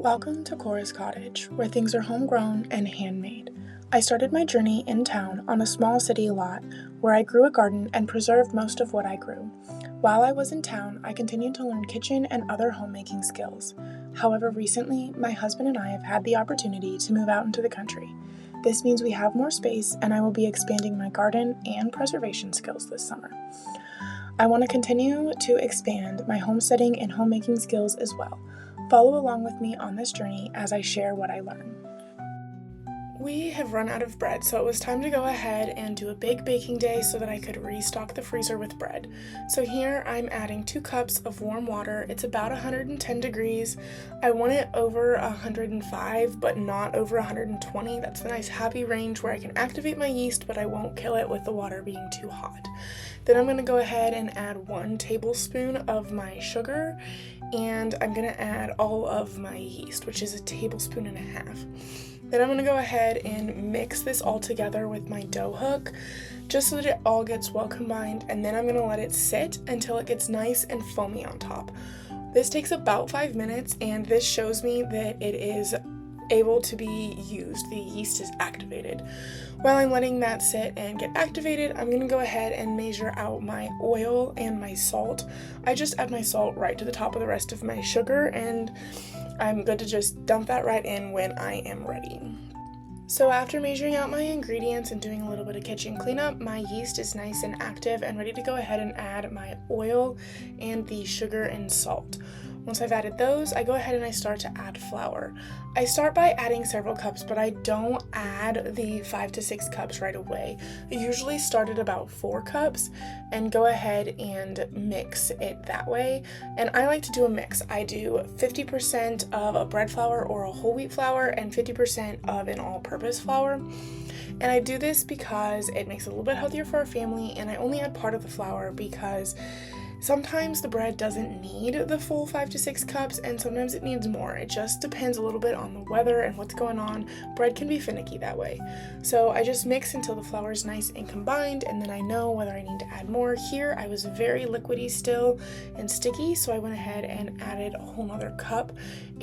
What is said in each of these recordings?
Welcome to Cora's Cottage, where things are homegrown and handmade. I started my journey in town on a small city lot where I grew a garden and preserved most of what I grew. While I was in town, I continued to learn kitchen and other homemaking skills. However, recently, my husband and I have had the opportunity to move out into the country. This means we have more space, and I will be expanding my garden and preservation skills this summer. I want to continue to expand my homesteading and homemaking skills as well. Follow along with me on this journey as I share what I learn. We have run out of bread, so it was time to go ahead and do a big baking day so that I could restock the freezer with bread. So here I'm adding 2 cups of warm water. It's about 110 degrees. I want it over 105, but not over 120. That's the nice happy range where I can activate my yeast, but I won't kill it with the water being too hot. Then I'm going to go ahead and add 1 tablespoon of my sugar, and I'm going to add all of my yeast, which is 1.5 tablespoons. Then I'm going to go ahead and mix this all together with my dough hook, just so that it all gets well combined, and then I'm going to let it sit until it gets nice and foamy on top. This takes about 5 minutes, and this shows me that it is able to be used. The yeast is activated. While I'm letting that sit and get activated, I'm going to go ahead and measure out my oil and my salt. I just add my salt right to the top of the rest of my sugar, and I'm good to just dump that right in when I am ready. So after measuring out my ingredients and doing a little bit of kitchen cleanup, my yeast is nice and active and ready to go ahead and add my oil and the sugar and salt. Once I've added those, I go ahead and I start to add flour. I start by adding several cups, but I don't add the 5 to 6 cups right away. I usually start at about 4 cups and go ahead and mix it that way. And I like to do a mix. I do 50% of a bread flour or a whole wheat flour and 50% of an all-purpose flour. And I do this because it makes it a little bit healthier for our family, and I only add part of the flour because sometimes the bread doesn't need the full 5 to 6 cups, and sometimes it needs more. It just depends a little bit on the weather and what's going on. Bread can be finicky that way. So I just mix until the flour is nice and combined, and then I know whether I need to add more. Here I was very liquidy still and sticky, so I went ahead and added a whole nother cup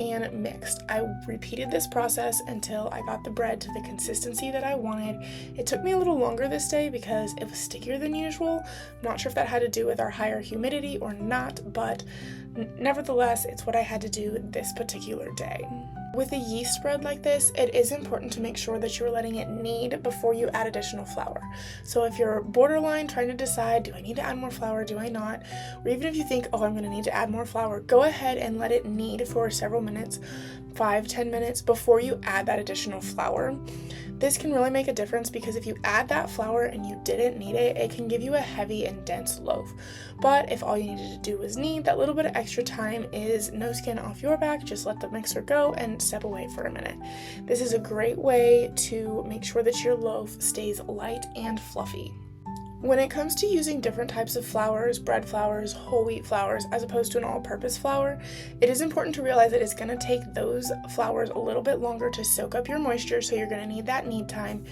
and mixed. I repeated this process until I got the bread to the consistency that I wanted. It took me a little longer this day because it was stickier than usual. I'm not sure if that had to do with our higher humidity or not, but nevertheless, it's what I had to do this particular day. With a yeast bread like this, it is important to make sure that you're letting it knead before you add additional flour. So if you're borderline trying to decide, do I need to add more flour, do I not? Or even if you think, oh, I'm going to need to add more flour, go ahead and let it knead for several minutes, 5-10 minutes before you add that additional flour. This can really make a difference because if you add that flour and you didn't knead it, it can give you a heavy and dense loaf. But if all you needed to do was knead, that little bit of extra time is no skin off your back. Just let the mixer go and step away for a minute. This is a great way to make sure that your loaf stays light and fluffy. When it comes to using different types of flours, bread flours, whole wheat flours, as opposed to an all-purpose flour, it is important to realize that it's going to take those flours a little bit longer to soak up your moisture, so you're going to need that knead time,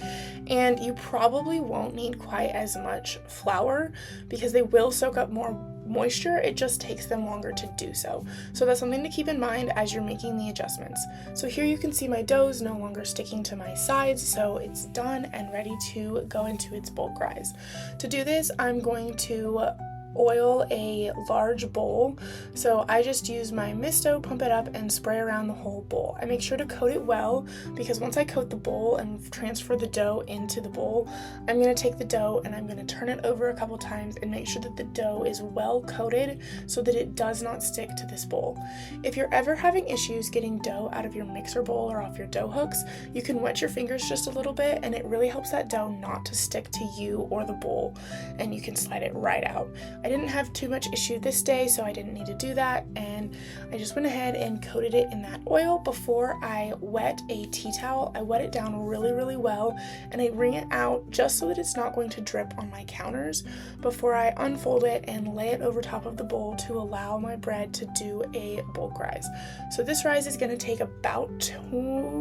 and you probably won't need quite as much flour because they will soak up more moisture. It just takes them longer to do so. So that's something to keep in mind as you're making the adjustments. So here you can see my dough is no longer sticking to my sides, so it's done and ready to go into its bulk rise. To do this, I'm going to oil a large bowl. So I just use my misto, pump it up, and spray around the whole bowl. I make sure to coat it well because once I coat the bowl and transfer the dough into the bowl, I'm going to take the dough and I'm going to turn it over a couple times and make sure that the dough is well coated so that it does not stick to this bowl. If you're ever having issues getting dough out of your mixer bowl or off your dough hooks, you can wet your fingers just a little bit, and it really helps that dough not to stick to you or the bowl, and you can slide it right out. I didn't have too much issue this day, so I didn't need to do that, and I just went ahead and coated it in that oil before I wet a tea towel. I wet it down really, really well, and I wring it out just so that it's not going to drip on my counters before I unfold it and lay it over top of the bowl to allow my bread to do a bulk rise. So this rise is going to take about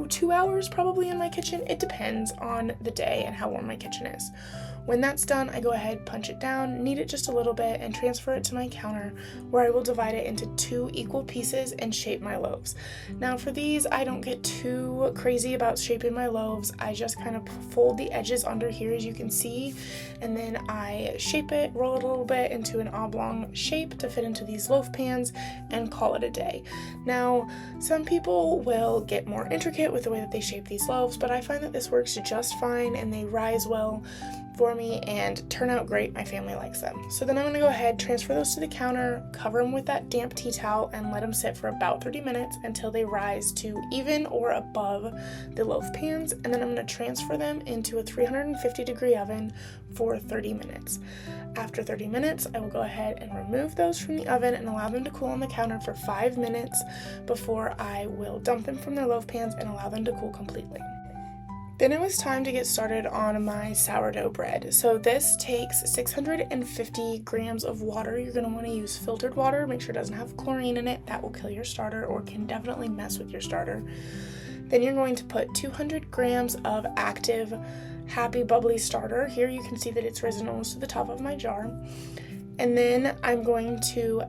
two hours probably in my kitchen. It depends on the day and how warm my kitchen is. When that's done, I go ahead, punch it down, knead it just a little bit, it and transfer it to my counter, where I will divide it into 2 equal pieces and shape my loaves. Now for these, I don't get too crazy about shaping my loaves. I just kind of fold the edges under here, as you can see, and then I shape it, roll it a little bit into an oblong shape to fit into these loaf pans, and call it a day. Now, some people will get more intricate with the way that they shape these loaves, but I find that this works just fine and they rise well for me and turn out great. My family likes them. So then I'm going to go ahead, transfer those to the counter, cover them with that damp tea towel, and let them sit for about 30 minutes until they rise to even or above the loaf pans, and then I'm going to transfer them into a 350-degree oven for 30 minutes. After 30 minutes, I will go ahead and remove those from the oven and allow them to cool on the counter for 5 minutes before I will dump them from their loaf pans and allow them to cool completely. Then it was time to get started on my sourdough bread. So this takes 650 grams of water. You're going to want to use filtered water. Make sure it doesn't have chlorine in it. That will kill your starter or can definitely mess with your starter. Then you're going to put 200 grams of active, happy, bubbly starter. Here you can see that it's risen almost to the top of my jar. And then I'm going to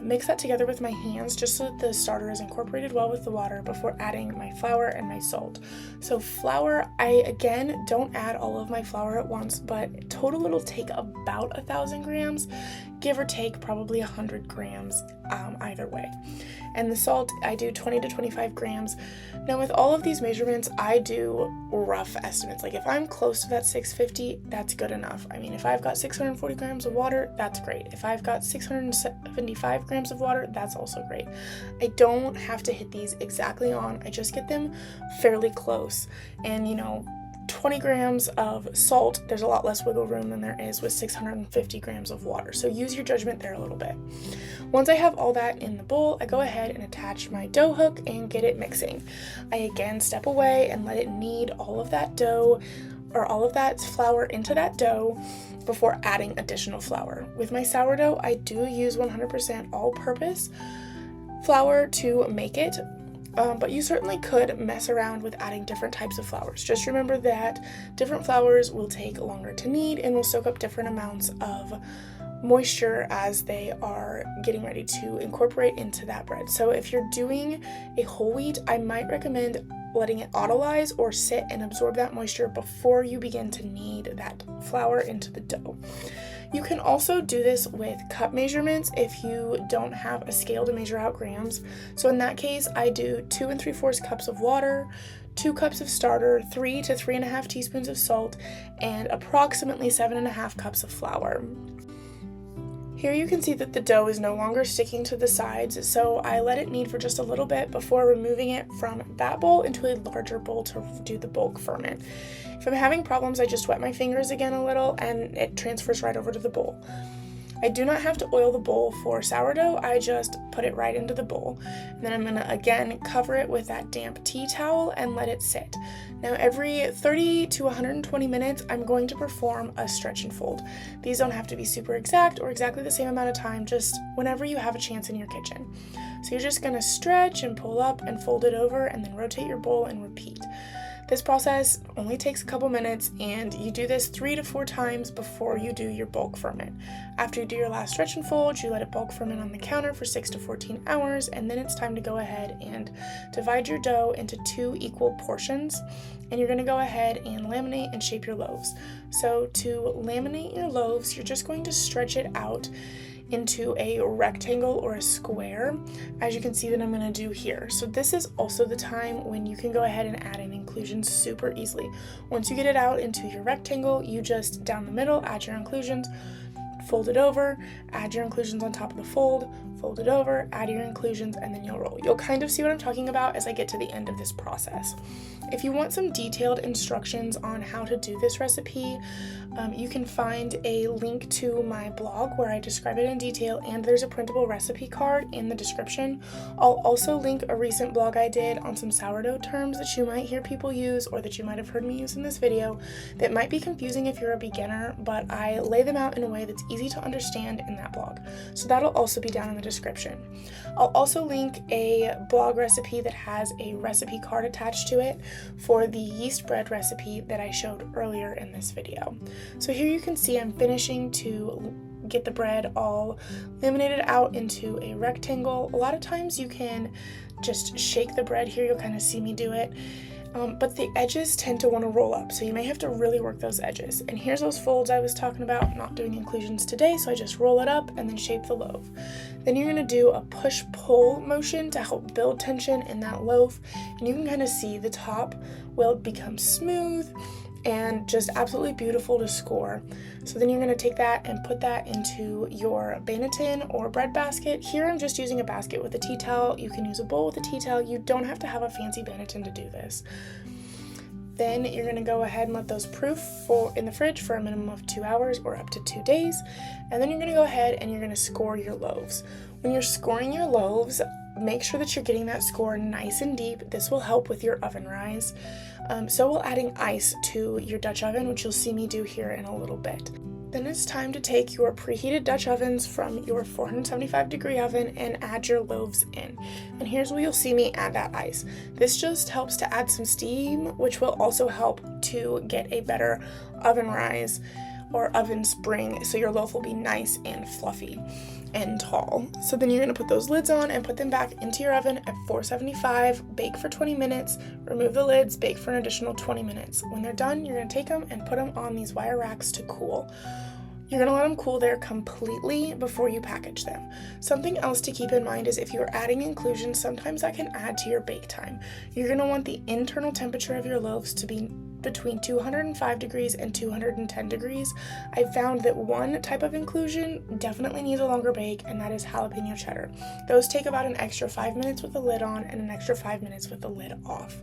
mix that together with my hands just so that the starter is incorporated well with the water before adding my flour and my salt. So flour, I again don't add all of my flour at once, but total it'll take about 1,000 grams, give or take probably 100 grams either way. And the salt, I do 20 to 25 grams. Now with all of these measurements, I do rough estimates. Like if I'm close to that 650, that's good enough. I mean, if I've got 640 grams of water, that's great. If I've got 675 grams of water, that's also great. I don't have to hit these exactly on. I just get them fairly close. And 20 grams of salt, there's a lot less wiggle room than there is with 650 grams of water. So use your judgment there a little bit. Once I have all that in the bowl, I go ahead and attach my dough hook and get it mixing. I again step away and let it knead all of that dough or all of that flour into that dough before adding additional flour. With my sourdough, I do use 100% all-purpose flour to make it. But you certainly could mess around with adding different types of flours. Just remember that different flours will take longer to knead and will soak up different amounts of moisture as they are getting ready to incorporate into that bread. So if you're doing a whole wheat, I might recommend letting it autolyze or sit and absorb that moisture before you begin to knead that flour into the dough. You can also do this with cup measurements if you don't have a scale to measure out grams. So in that case, I do 2 3/4 cups of water, 2 cups of starter, 3 to 3.5 teaspoons of salt, and approximately 7.5 cups of flour. Here you can see that the dough is no longer sticking to the sides, so I let it knead for just a little bit before removing it from that bowl into a larger bowl to do the bulk ferment. If I'm having problems, I just wet my fingers again a little and it transfers right over to the bowl. I do not have to oil the bowl for sourdough, I just put it right into the bowl. And then I'm going to again cover it with that damp tea towel and let it sit. Now every 30 to 120 minutes, I'm going to perform a stretch and fold. These don't have to be super exact or exactly the same amount of time, just whenever you have a chance in your kitchen. So you're just going to stretch and pull up and fold it over and then rotate your bowl and repeat. This process only takes a couple minutes, and you do this 3 to 4 times before you do your bulk ferment. After you do your last stretch and fold, you let it bulk ferment on the counter for 6 to 14 hours, and then it's time to go ahead and divide your dough into 2 equal portions, and you're going to go ahead and laminate and shape your loaves. So to laminate your loaves, you're just going to stretch it out into a rectangle or a square, as you can see that I'm going to do here. So this is also the time when you can go ahead and add in inclusions super easily. Once you get it out into your rectangle, you just down the middle add your inclusions, fold it over, add your inclusions on top of the fold it over, add your inclusions, and then you'll roll. You'll kind of see what I'm talking about as I get to the end of this process. If you want some detailed instructions on how to do this recipe, you can find a link to my blog where I describe it in detail, and there's a printable recipe card in the description. I'll also link a recent blog I did on some sourdough terms that you might hear people use or that you might have heard me use in this video that might be confusing if you're a beginner, but I lay them out in a way that's easy to understand in that blog. So that'll also be down in the description. I'll also link a blog recipe that has a recipe card attached to it for the yeast bread recipe that I showed earlier in this video. So here you can see I'm finishing to get the bread all laminated out into a rectangle. A lot of times you can just shake the bread here. You'll kind of see me do it. But the edges tend to want to roll up, so you may have to really work those edges. And here's those folds I was talking about. I'm not doing inclusions today, so I just roll it up and then shape the loaf. Then you're going to do a push-pull motion to help build tension in that loaf. And you can kind of see the top will become smooth and just absolutely beautiful to score. So then you're going to take that and put that into your banneton or bread basket. Here I'm just using a basket with a tea towel. You can use a bowl with a tea towel. You don't have to have a fancy banneton to do this. Then you're going to go ahead and let those proof in the fridge for a minimum of 2 hours or up to 2 days. And then you're going to go ahead and you're going to score your loaves. When you're scoring your loaves, make sure that you're getting that score nice and deep. This will help with your oven rise. So will adding ice to your Dutch oven, which you'll see me do here in a little bit. Then it's time to take your preheated Dutch ovens from your 475-degree oven and add your loaves in. And here's where you'll see me add that ice. This just helps to add some steam, which will also help to get a better oven rise or oven spring, so your loaf will be nice and fluffy and tall. So then you're going to put those lids on and put them back into your oven at 475, bake for 20 minutes, remove the lids, bake for an additional 20 minutes. When they're done, you're going to take them and put them on these wire racks to cool. You're going to let them cool there completely before you package them. Something else to keep in mind is if you're adding inclusions, sometimes that can add to your bake time. You're going to want the internal temperature of your loaves to be between 205 degrees and 210 degrees. I found that one type of inclusion definitely needs a longer bake, and that is jalapeno cheddar. Those take about an extra 5 minutes with the lid on and an extra 5 minutes with the lid off.